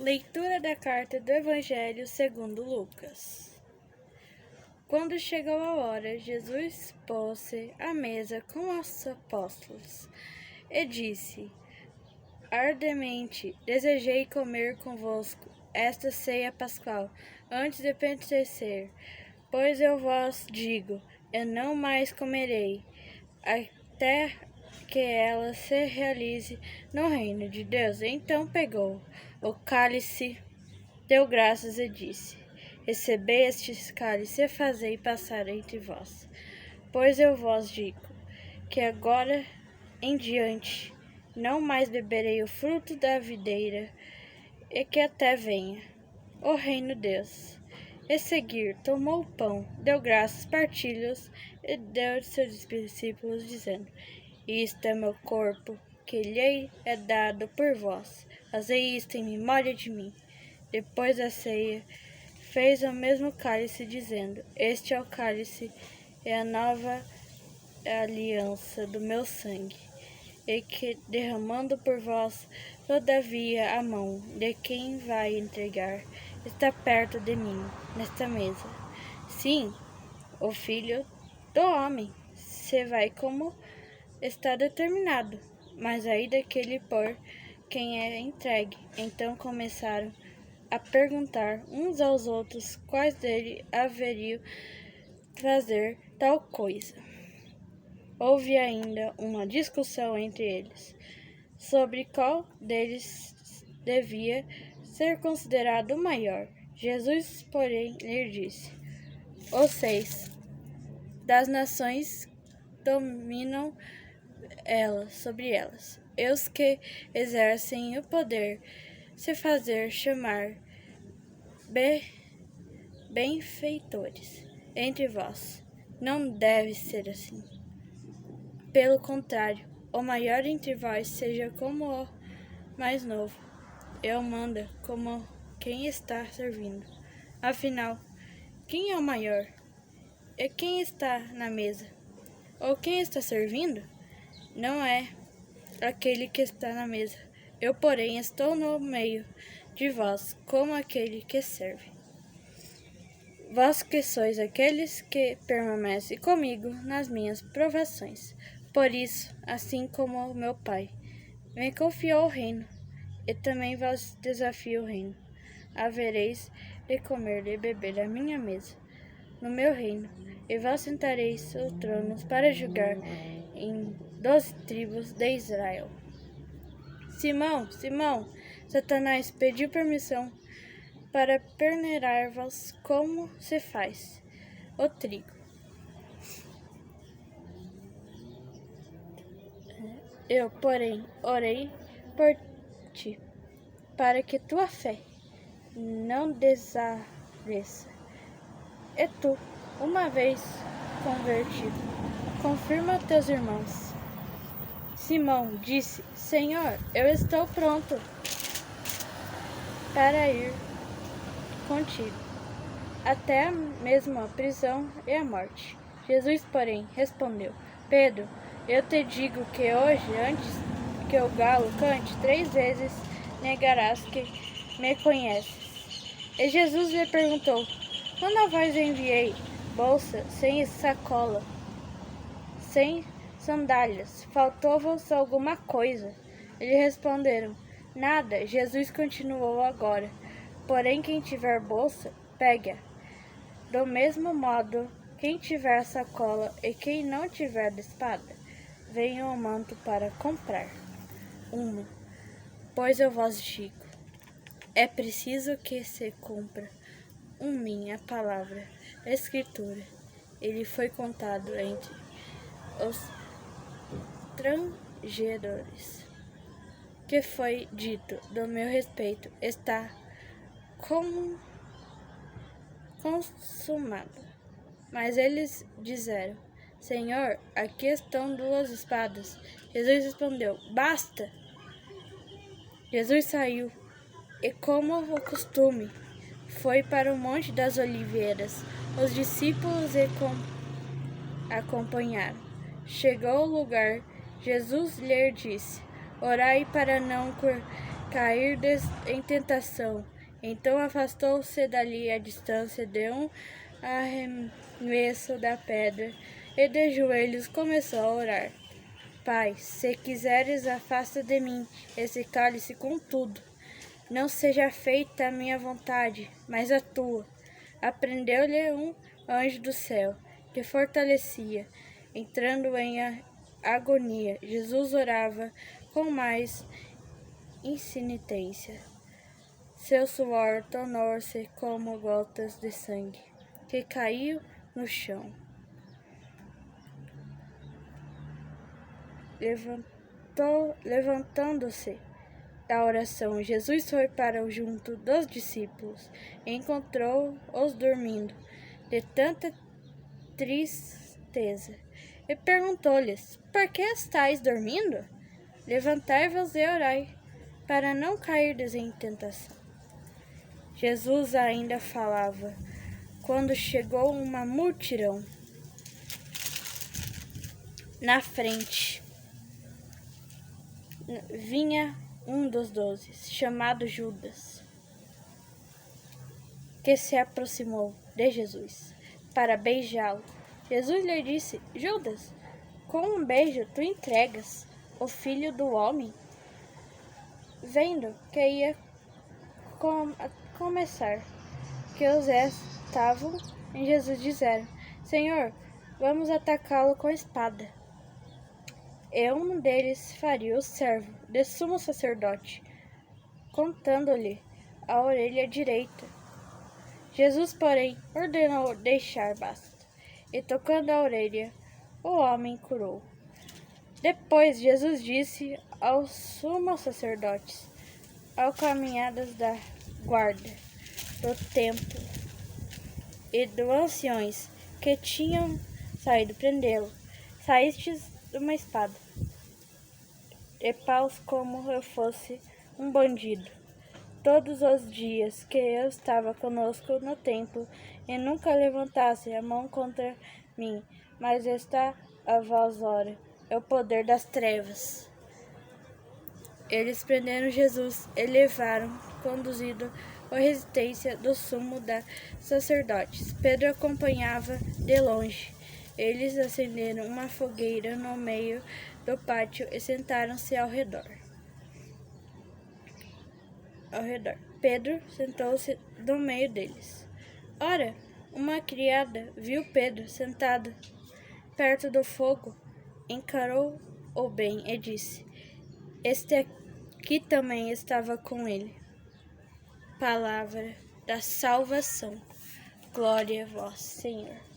Leitura da carta do Evangelho segundo Lucas. Quando chegou a hora, Jesus pôs-se à mesa com os apóstolos e disse: Ardentemente desejei comer convosco esta ceia pascal antes de perecer, pois eu vos digo, eu não mais comerei, até que ela se realize no reino de Deus. Então pegou o cálice, deu graças e disse: Recebei este cálice e fazei passar entre vós. Pois eu vos digo que agora em diante não mais beberei o fruto da videira, e que até venha o reino de Deus. E seguir, tomou o pão, deu graças, partilhos e deu aos seus discípulos, dizendo: Isto é meu corpo, que lhe é dado por vós. Fazei isto em memória de mim. Depois da ceia, fez o mesmo cálice, dizendo: Este é o cálice, é a nova aliança do meu sangue, e que, derramando por vós, todavia a mão de quem vai entregar está perto de mim, nesta mesa. Sim, o Filho do Homem se vai como está determinado, mas aí daquele por quem é entregue. Então começaram a perguntar uns aos outros quais dele haveriam fazer tal coisa. Houve ainda uma discussão entre eles sobre qual deles devia ser considerado o maior. Jesus, porém, lhe disse: Os 6 das nações dominam sobre elas, e os que exercem o poder se fazer chamar benfeitores entre vós. Não deve ser assim. Pelo contrário, o maior entre vós seja como o mais novo, e o manda como quem está servindo. Afinal, quem é o maior? E quem está na mesa? Ou quem está servindo? Não é aquele que está na mesa. Eu, porém, estou no meio de vós como aquele que serve. Vós que sois aqueles que permanecem comigo nas minhas provações. Por isso, assim como o meu Pai me confiou o reino, e também vos desafio o reino, havereis de comer e beber à minha mesa, no meu reino, e vós sentareis os tronos para julgar em 12 tribos de Israel. Simão, Simão, Satanás pediu permissão para peneirar-vos como se faz o trigo. Eu, porém, orei por ti, para que tua fé não desapareça. E tu, uma vez convertido, confirma teus irmãos. Simão disse: Senhor, eu estou pronto para ir contigo, até mesmo a prisão e a morte. Jesus, porém, respondeu: Pedro, eu te digo que hoje, antes que o galo cante 3 vezes, negarás que me conheces. E Jesus lhe perguntou: Quando a vós enviei bolsa, sem sacola, sem sandálias, faltou-vos alguma coisa? Eles responderam: Nada. Jesus continuou agora: Porém, quem tiver bolsa, pegue-a. Do mesmo modo, quem tiver sacola e quem não tiver de espada, venha ao manto para comprar uma. Pois eu vos digo, é preciso que se cumpra minha palavra. A Escritura, ele foi contado entre os estrangeiros, que foi dito do meu respeito, está consumado. Mas eles disseram: Senhor, aqui estão 2 espadas. Jesus respondeu: Basta! Jesus saiu e, como o costume, foi para o Monte das Oliveiras. Os discípulos acompanharam. Chegou ao lugar, Jesus lhe disse: Orai para não cair em tentação. Então afastou-se dali à distância, deu um arremesso da pedra e de joelhos começou a orar. Pai, se quiseres, afasta de mim esse cálice, contudo, não seja feita a minha vontade, mas a tua. Aprendeu-lhe um anjo do céu, que fortalecia. Entrando em agonia, Jesus orava com mais insistência. Seu suor tornou-se como gotas de sangue, que caiu no chão. Levantando-se da oração, Jesus foi para junto dos discípulos e encontrou-os dormindo de tanta tristeza, e perguntou-lhes: Por que estáis dormindo? Levantai-vos e orai, para não cairdes em tentação. Jesus ainda falava, quando chegou uma multidão. Na frente vinha um dos 12, chamado Judas, que se aproximou de Jesus para beijá-lo. Jesus lhe disse: Judas, com um beijo tu entregas o Filho do Homem? Vendo que ia começar, que os estavam em Jesus, disseram: Senhor, vamos atacá-lo com a espada. E um deles faria o servo de sumo sacerdote, cortando-lhe a orelha direita. Jesus, porém, ordenou deixar basta, e tocando a orelha, o homem curou. Depois Jesus disse aos sumos sacerdotes, ao caminhadas da guarda do templo e dos anciões que tinham saído prendê-lo: Saístes de uma espada e paus como eu fosse um bandido. Todos os dias que eu estava conosco no templo, e nunca levantasse a mão contra mim, mas está a vós ora o poder das trevas. Eles prenderam Jesus e levaram, conduzido à residência do sumo sacerdotes. Pedro acompanhava de longe. Eles acenderam uma fogueira no meio do pátio e sentaram-se ao redor. Pedro sentou-se no meio deles. Ora, uma criada viu Pedro sentado perto do fogo, encarou-o bem e disse: Este aqui também estava com ele. Palavra da salvação. Glória a vós, Senhor.